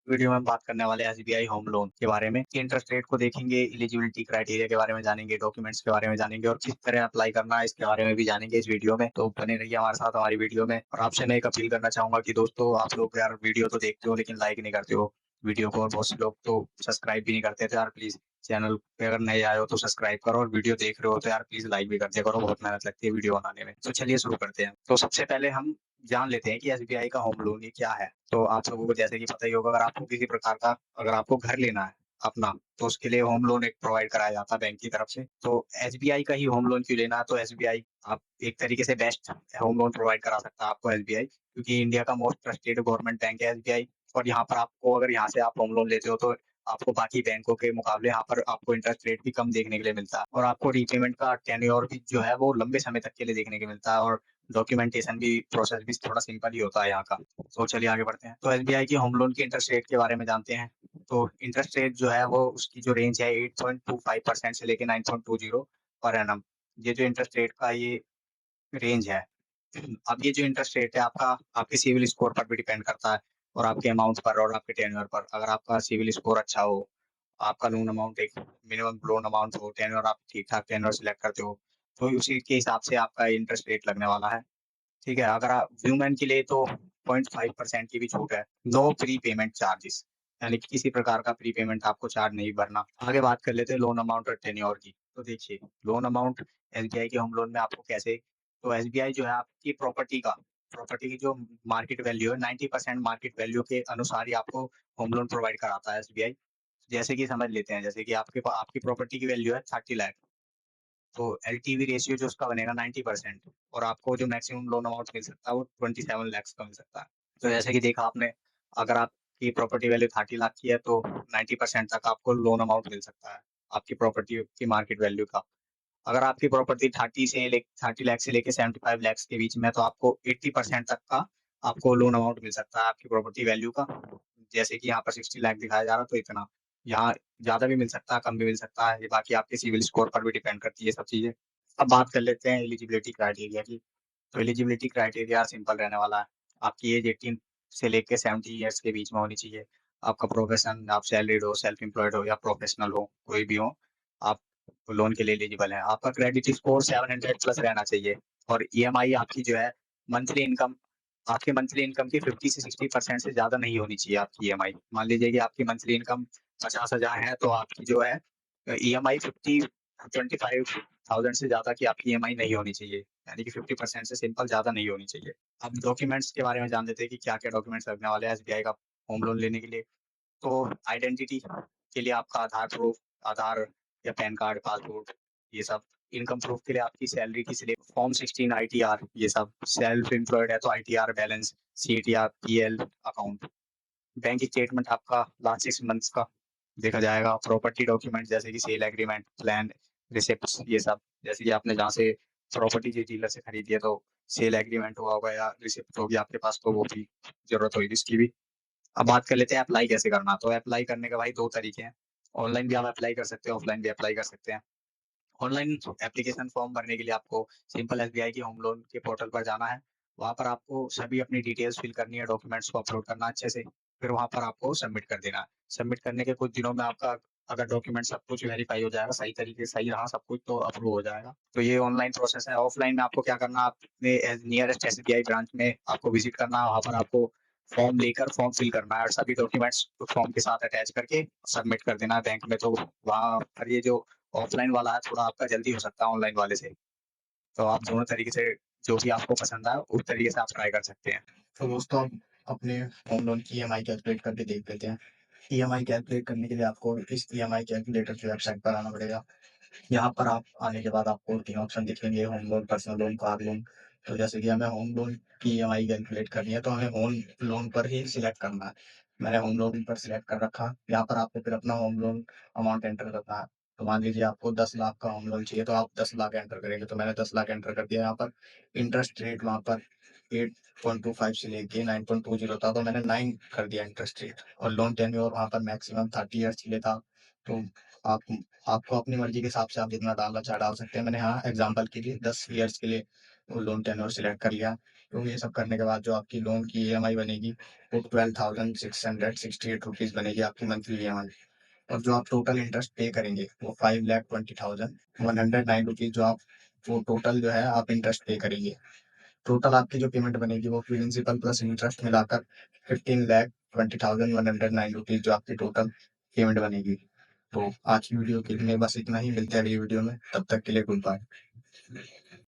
Video में हम बात करने वाले हैं एसबीआई होम लोन के बारे में। इंटरेस्ट रेट को देखेंगे, एलिजिबिलिटी क्राइटेरिया के बारे में जानेंगे, डॉक्यूमेंट्स के बारे में जानेंगे और किस तरह अप्लाई करना है इसके बारे में भी जानेंगे इस वीडियो में। तो बने रहिए हमारे साथ हमारी वीडियो में। और आपसे मैं एक अपील करना चाहूंगा कि दोस्तों, आप लोग यार वीडियो तो देखते हो लेकिन लाइक नहीं करते हो वीडियो को, और बहुत से लोग तो सब्सक्राइब भी नहीं करते। तो यार प्लीज चैनल पे अगर नए आए हो तो सब्सक्राइब करो, और वीडियो देख रहे हो तो यार प्लीज लाइक भी कर दिया करो, बहुत मेहनत लगती है वीडियो बनाने में। तो चलिए शुरू करते हैं। तो सबसे पहले हम जान लेते हैं कि एसबीआई का होम लोन ये क्या है। तो आप लोगों को जैसे कि पता ही होगा, अगर आपको किसी प्रकार का, अगर आपको घर लेना है अपना, तो उसके लिए होम लोन एक प्रोवाइड कराया जाता है बैंक की तरफ से। तो एसबीआई का ही होम लोन क्यों लेना है, तो एसबीआई आप एक तरीके से बेस्ट होम लोन प्रोवाइड करा सकता है आपको एसबीआई, क्योंकि इंडिया का मोस्ट ट्रस्टेड गवर्नमेंट बैंक है एसबीआई। और यहाँ पर आपको, अगर यहाँ से आप होम लोन लेते हो तो आपको बाकी बैंकों के मुकाबले यहाँ पर आपको इंटरेस्ट रेट भी कम देखने के लिए मिलता है, और आपको रीपेमेंट का टेन्योर भी जो है वो लंबे समय तक के लिए देखने को मिलता है, और डॉक्यूमेंटेशन भी, प्रोसेस भी थोड़ा सिंपल ही होता है यहाँ का। तो चलिए आगे बढ़ते हैं। तो एसबीआई की होम लोन की इंटरेस्ट रेट के बारे में जानते हैं। तो इंटरेस्ट रेट जो है वो, उसकी जो रेंज है 8.25% से लेके 9.20 पर एनम। ये जो इंटरेस्ट रेट का ये रेंज है। अब ये जो इंटरेस्ट रेट है आपका, आपके सिविल स्कोर पर भी डिपेंड करता है, और आपके अमाउंट पर और आपके टेन्योर पर। अगर आपका सिविल स्कोर अच्छा हो, आपका लोन अमाउंट एक मिनिमम लोन अमाउंट हो, टेन्योर आप ठीक ठाक टेन्योर सिलेक्ट करते हो, तो उसी के हिसाब से आपका इंटरेस्ट रेट लगने वाला है। ठीक है, अगर आप व्यूमेन के लिए तो 0.5% की भी छूट है। नो प्री पेमेंट चार्जेस, यानी कि किसी प्रकार का प्री पेमेंट आपको चार्ज नहीं भरना। आगे बात कर लेते हैं लोन अमाउंट और टेन्योर की। तो देखिए, लोन अमाउंट एसबीआई के होम लोन में आपको कैसे, तो एसबीआई जो है आपकी प्रॉपर्टी की जो मार्केट वैल्यू है, 90% मार्केट वैल्यू के अनुसार ही आपको होम लोन प्रोवाइड कराता है एसबीआई। जैसे कि समझ लेते हैं, जैसे कि आपकी प्रॉपर्टी की वैल्यू है 30 लाख, तो एलटीवी रेशियो जो उसका बनेगा 90%, और आपको जो मैक्सिमम लोन अमाउंट मिल सकता है वो 27 लाख का मिल सकता है। तो जैसे कि देखा आपने, अगर आपकी प्रॉपर्टी वैल्यू 30 लाख की है तो 90% तक आपको लोन अमाउंट मिल सकता है आपकी प्रॉपर्टी की मार्केट वैल्यू का। अगर आपकी प्रॉपर्टी 30 लाख से लेके 75 लाख के बीच में है, तो आपको 80% तक का आपको लोन अमाउंट मिल सकता है आपकी प्रॉपर्टी वैल्यू का। जैसे कि यहाँ पर 60 लाख दिखाया जा रहा है, तो इतना। यहाँ ज्यादा भी मिल सकता है, कम भी मिल सकता है, ये बाकी आपके सिविल स्कोर पर भी डिपेंड करती है सब चीजें। अब बात कर लेते हैं एलिजिबिलिटी क्राइटेरिया की। तो एलिजिबिलिटी क्राइटेरिया सिंपल रहने वाला है। आपकी एज 18 से लेके 70 ईयर्स के बीच में होनी चाहिए। आपका प्रोफेशन, आप सैलरीड हो, सेल्फ एम्प्लॉयड हो या प्रोफेशनल हो, कोई भी हो, आप लोन के लिए एलिजिबल है। आपका क्रेडिट स्कोर 700 प्लस रहना चाहिए। और ईएमआई आपकी जो है, मंथली इनकम, आपकी मंथली इनकम की 50 से 60% से ज्यादा नहीं होनी चाहिए आपकी ईएमआई। मान लीजिए कि आपकी मंथली इनकम 50,000 है, तो आपकी जो है ईएमआई 25,000 से ज्यादा की आपकी ईएमआई नहीं होनी चाहिए, यानी कि 50% से सिंपल ज्यादा नहीं होनी चाहिए। अब डॉक्यूमेंट्स के बारे में जान लेते हैं कि क्या क्या डॉक्यूमेंट्स लगने वाले हैं एसबीआई का होम लोन लेने के लिए। तो आइडेंटिटी के लिए आपका आधार प्रूफ, आधार या पैन कार्ड, पासपोर्ट, ये सब। इनकम प्रूफ के लिए आपकी सैलरी की स्लिप, फॉर्म 16 आईटीआर, ये सब। सेल्फ एम्प्लॉयड है तो ITR balance, CTR, PL account. Bank statement आपका लास्ट 6 मंथ्स का देखा जाएगा। प्रॉपर्टी डॉक्यूमेंट जैसे कि सेल एग्रीमेंट, प्लान, रिसिप्ट, ये सब। जैसे कि आपने जहाँ से प्रॉपर्टी जिस डीलर से खरीदी है, तो सेल एग्रीमेंट हुआ होगा या रिसिप्ट होगी आपके पास, तो वो भी जरूरत होगी इसकी भी। अब बात कर लेते हैं अप्लाई कैसे करना। तो अप्लाई करने के भाई दो तरीके हैं। ऑनलाइन भी आप अप्लाई कर सकते हैं, ऑफलाइन भी अप्लाई कर सकते हैं। ऑनलाइन एप्लीकेशन फॉर्म भरने के लिए आपको सिंपल एसबीआई की होम लोन के पोर्टल पर जाना है। वहाँ पर आपको सभी अपनी डिटेल्स फिल करनी है, डॉक्यूमेंट्स को अपलोड करना अच्छे से, फिर वहाँ पर आपको सबमिट कर देना है। सबमिट करने के कुछ दिनों में आपका, अगर डॉक्यूमेंट सब कुछ वेरीफाई हो जाएगा, सही तरीके से सही रहा सब कुछ, तो अप्रूव हो जाएगा। तो ये ऑनलाइन प्रोसेस है। ऑफलाइन में आपको क्या करना, अपने नियरेस्ट एसबीआई ब्रांच में आपको विजिट करना है। वहाँ पर आपको फॉर्म लेकर फॉर्म फिल करना है, और सभी डॉक्यूमेंट्स फॉर्म के साथ अटैच करके सबमिट कर देना है बैंक में। तो वहाँ पर ये जो ऑफलाइन वाला है, थोड़ा आपका जल्दी हो सकता है ऑनलाइन वाले से। तो आप दोनों तरीके से, जो भी आपको पसंद आए उस तरीके से आप ट्राई कर सकते हैं। तो दोस्तों, हम अपने होम लोन की ईएमआई कैलकुलेट करके देख लेते हैं। ईएमआई कैलकुलेट करने के लिए आपको इस ईएमआई कैलकुलेटर की वेबसाइट पर आना पड़ेगा। यहाँ पर आप आने के बाद आपको 3 ऑप्शन दिखेंगे: home loan, personal loan, car loan. तो जैसे कि हमें होम लोन की ईएमआई कैलकुलेट करनी है, तो हमें होम लोन पर ही सिलेक्ट करना है। मैंने होम लोन पर सिलेक्ट कर रखा। यहाँ पर आपको फिर अपना होम लोन अमाउंट एंटर करना है। तो मान लीजिए आपको 10 लाख का होम लोन चाहिए, तो आप 10 लाख एंटर करेंगे। तो मैंने 10 लाख एंटर कर दिया। यहाँ पर इंटरेस्ट रेट वहाँ पर 8.25 से लेके 9.20 था, तो मैंने 9 कर दिया इंटरेस्ट रेट। और लोन टेन्योर वहाँ पर मैक्सिमम 30 ईयर्स के लिए था। तो आप आपको अपनी मर्जी के हिसाब से आप जितना डालना चाहे डाल सकते हैं। मैंने हाँ एग्जांपल के लिए 10 ईयर्स के लिए वो लोन टेन्योर सिलेक्ट कर लिया। तो ये सब करने के बाद जो आपकी लोन की ईएमआई बनेगी वो 12,668 रुपीज़ बनेगी आपकी मंथली ईएमआई। और जो आप टोटल इंटरेस्ट पे करेंगे वो 5,20,109 रुपीज़ जो आप वो टोटल जो है आप इंटरेस्ट पे करेंगे। टोटल आपकी जो पेमेंट बनेगी वो प्रिंसिपल प्लस इंटरेस्ट मिलाकर 15,20,109 रुपीज़ जो आपकी टोटल पेमेंट बनेगी। तो आज की वीडियो के लिए बस इतना ही, मिलते हैं अगली वीडियो में, तब तक के लिए गुड बाय।